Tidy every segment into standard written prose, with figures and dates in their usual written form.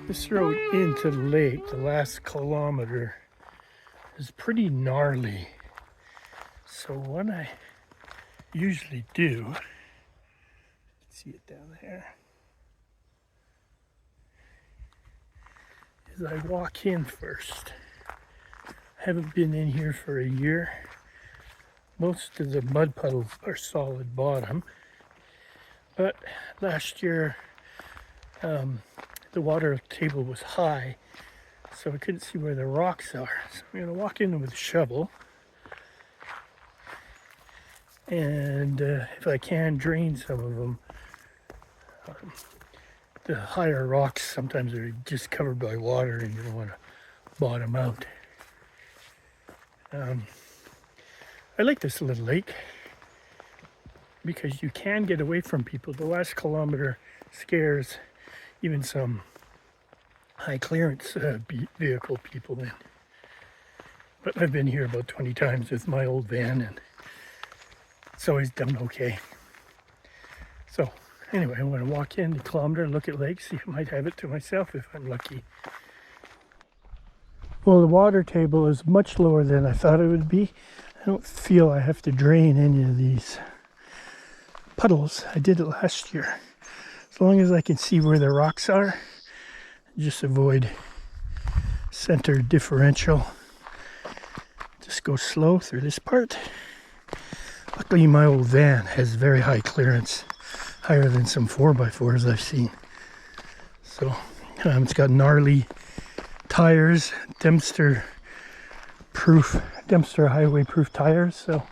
This road into the lake, the last kilometer, is pretty gnarly. So what I usually do, see it down there, is I walk in first. I haven't been in here for a year. Most of the mud puddles are solid bottom, but last year the water table was high, so I couldn't see where the rocks are. So I'm going to walk in with a shovel and if I can, drain some of them. The higher rocks sometimes are just covered by water and you don't want to bottom out. I like this little lake because you can get away from people. The last kilometer scares even some high clearance vehicle people in. But I've been here about 20 times with my old van and it's always done okay. So anyway, I'm going to walk in the kilometer, look at lakes, see if I might have it to myself if I'm lucky. Well, the water table is much lower than I thought it would be. I don't feel I have to drain any of these puddles. I did it last year. As long as I can see where the rocks are, just avoid center differential. Just go slow through this part. Luckily my old van has very high clearance, higher than some 4x4s I've seen. So it's got gnarly tires, Dempster highway proof tires, so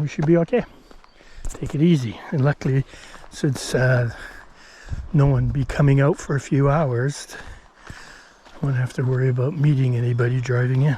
we should be okay. Take it easy. And luckily, since no one be coming out for a few hours, I won't have to worry about meeting anybody driving in.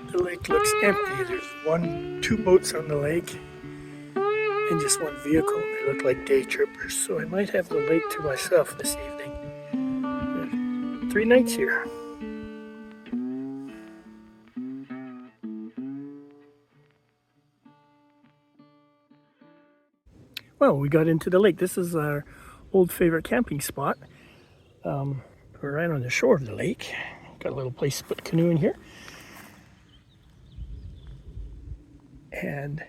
The lake looks empty. There's two boats on the lake and just one vehicle. They look like day trippers, so I might have the lake to myself this evening. 3 nights here. Well, we got into the lake. This is our old favorite camping spot. We're right on the shore of the lake. Got a little place to put the canoe in here. And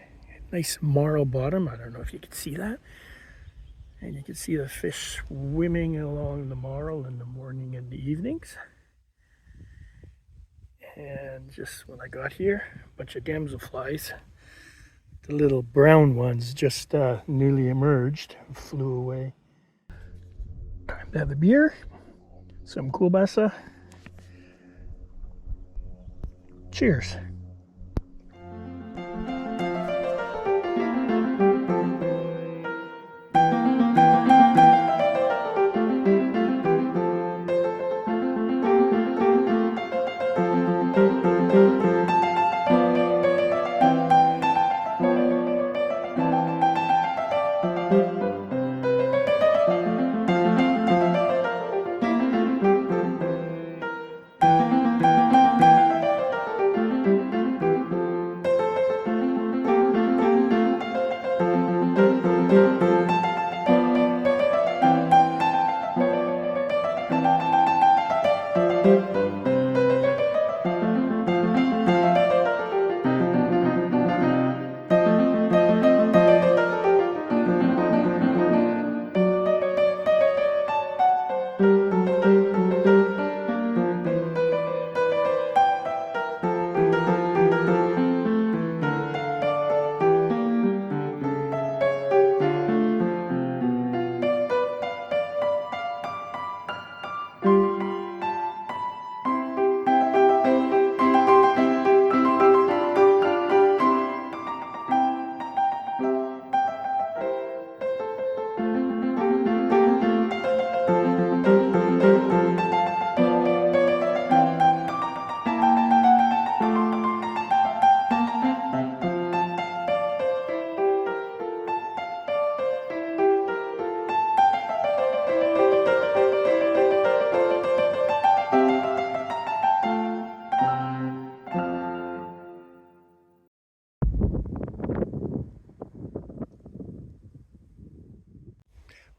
nice marl bottom. I don't know if you can see that. And you can see the fish swimming along the marl in the morning and the evenings. And just when I got here, a bunch of damselflies. The little brown ones just newly emerged, flew away. Time to have a beer, some kielbasa. Cheers.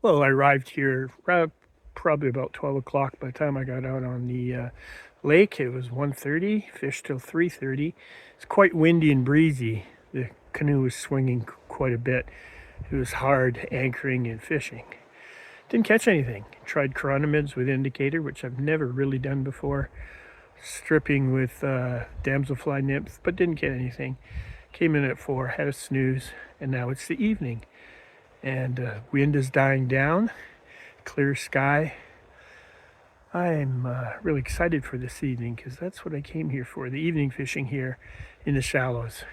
Well, I arrived here probably about 12 o'clock. By the time I got out on the lake, it was 1:30, fished till 3:30. It's quite windy and breezy. The canoe was swinging quite a bit. It was hard anchoring and fishing. Didn't catch anything. Tried chironomids with indicator, which I've never really done before. Stripping with damselfly nymphs, but didn't get anything. Came in at 4, had a snooze, and now it's the evening. And wind is dying down, clear sky. I'm really excited for this evening because that's what I came here for. The evening fishing here in the shallows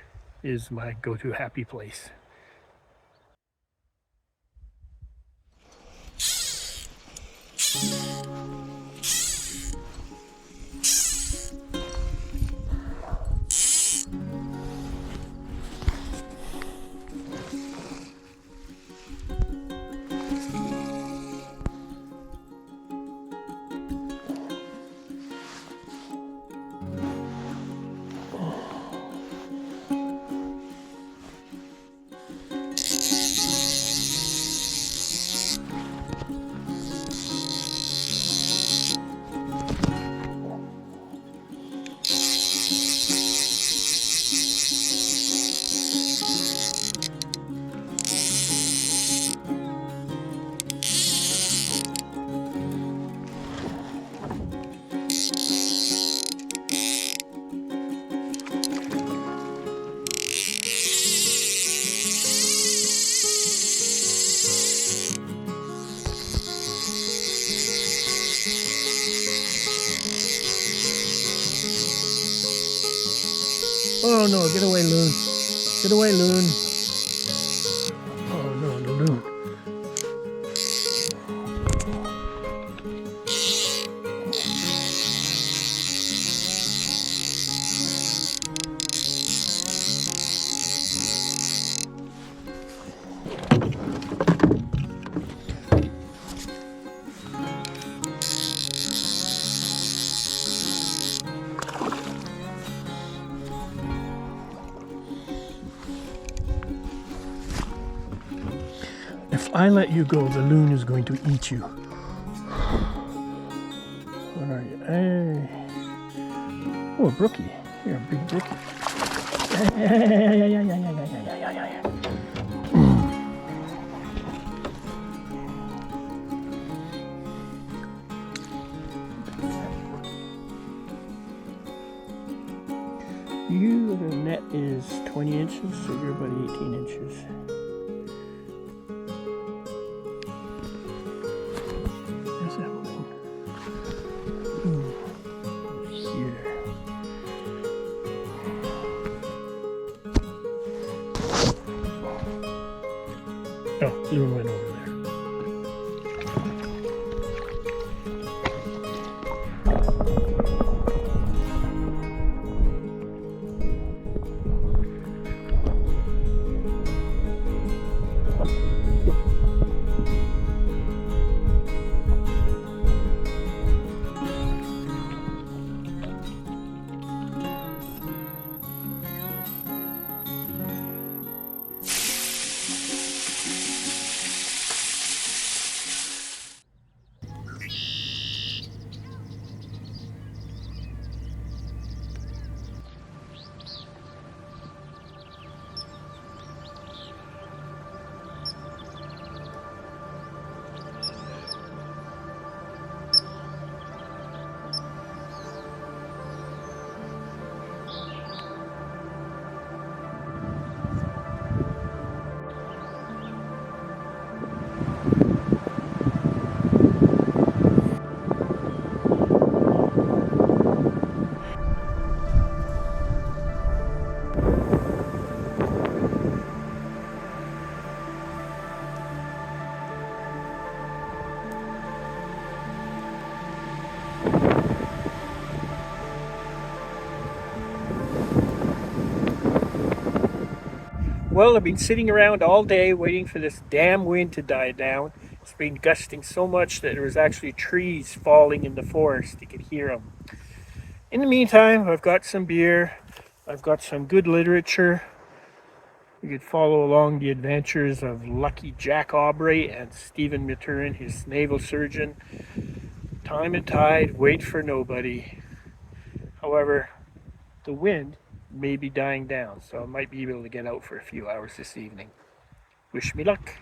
is my go-to happy place. Oh no, get away, loon. Get away, loon. Oh no, the loon. If I let you go, the loon is going to eat you. Where are you? Hey. Oh, a brookie. You're a big brookie. You, the net is 20 inches, so you're about 18 inches. There's that one. Here. Oh, loon went over there. Well, I've been sitting around all day waiting for this damn wind to die down. It's been gusting so much that there was actually trees falling in the forest. You could hear them. In the meantime, I've got some beer. I've got some good literature. You could follow along the adventures of Lucky Jack Aubrey and Stephen Maturin, his naval surgeon. Time and tide, wait for nobody. However, the wind may be dying down, so I might be able to get out for a few hours this evening. Wish me luck.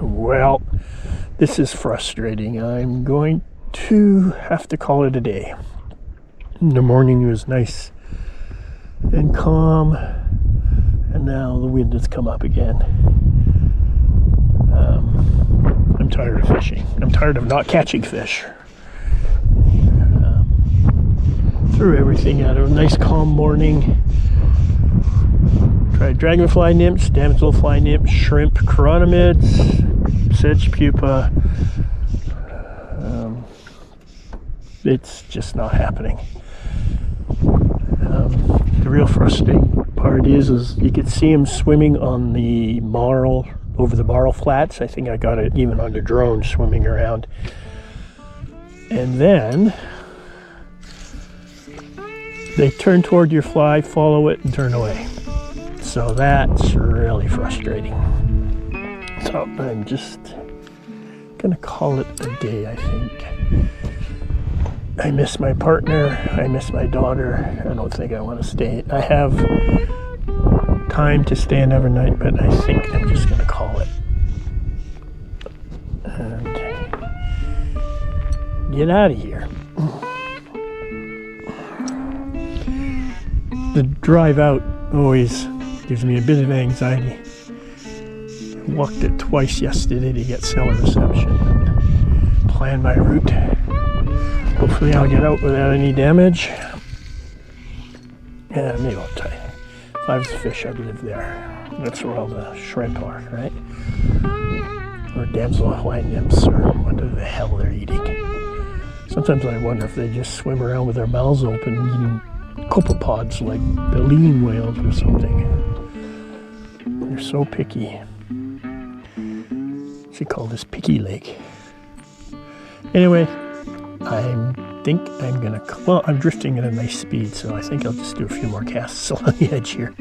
Well, this is frustrating. I'm going to have to call it a day. The morning was nice and calm, and now the wind has come up again. I'm tired of fishing. I'm tired of not catching fish. Threw everything out of a nice calm morning. Tried dragonfly nymphs, damselfly nymphs, shrimp, chironomids, sedge pupa. It's just not happening. The real frustrating part is you could see him swimming on the Marl, over the Marl flats. I think I got it even on the drone swimming around. And then they turn toward your fly, follow it, and turn away. So that's really frustrating. So I'm just gonna call it a day, I think. I miss my partner, I miss my daughter. I don't think I want to stay. I have time to stay another night, but I think I'm just gonna call it. And get out of here. The drive out always gives me a bit of anxiety. I walked it twice yesterday to get cell reception and plan my route. Hopefully I'll get out without any damage. Yeah, maybe I'll try. If I was a fish, I'd live there. That's where all the shrimp are, right? Or damselfly nymphs, or whatever the hell they're eating. Sometimes I wonder if they just swim around with their mouths open eating copepods like baleen whales or something. They're so picky. She called this Picky Lake. Anyway, I think I'm gonna, well, I'm drifting at a nice speed, so I think I'll just do a few more casts along the edge here.